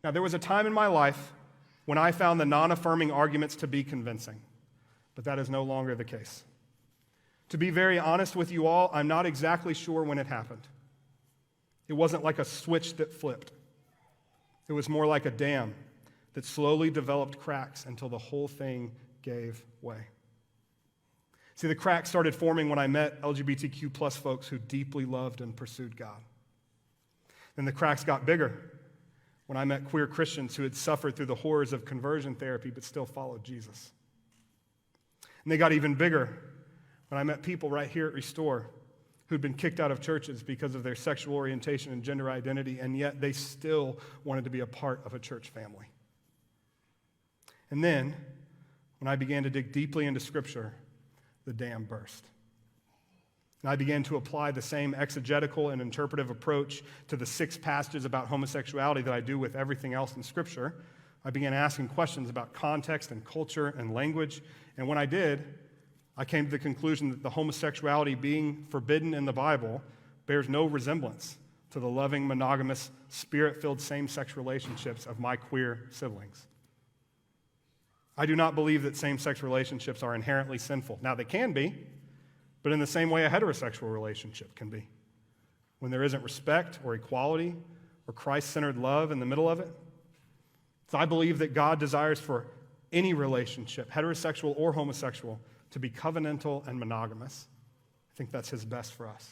Now, there was a time in my life when I found the non-affirming arguments to be convincing, but that is no longer the case. To be very honest with you all, I'm not exactly sure when it happened. It wasn't like a switch that flipped. It was more like a dam that slowly developed cracks until the whole thing gave way. See, the cracks started forming when I met LGBTQ plus folks who deeply loved and pursued God. Then the cracks got bigger when I met queer Christians who had suffered through the horrors of conversion therapy but still followed Jesus. And they got even bigger when I met people right here at Restore who'd been kicked out of churches because of their sexual orientation and gender identity, and yet they still wanted to be a part of a church family. And then, when I began to dig deeply into Scripture, the dam burst. And I began to apply the same exegetical and interpretive approach to the 6 passages about homosexuality that I do with everything else in Scripture. I began asking questions about context and culture and language, and when I did, I came to the conclusion that the homosexuality being forbidden in the Bible bears no resemblance to the loving, monogamous, spirit-filled same-sex relationships of my queer siblings. I do not believe that same-sex relationships are inherently sinful. Now, they can be, but in the same way a heterosexual relationship can be, when there isn't respect or equality or Christ-centered love in the middle of it. So I believe that God desires for any relationship, heterosexual or homosexual, to be covenantal and monogamous. I think that's his best for us.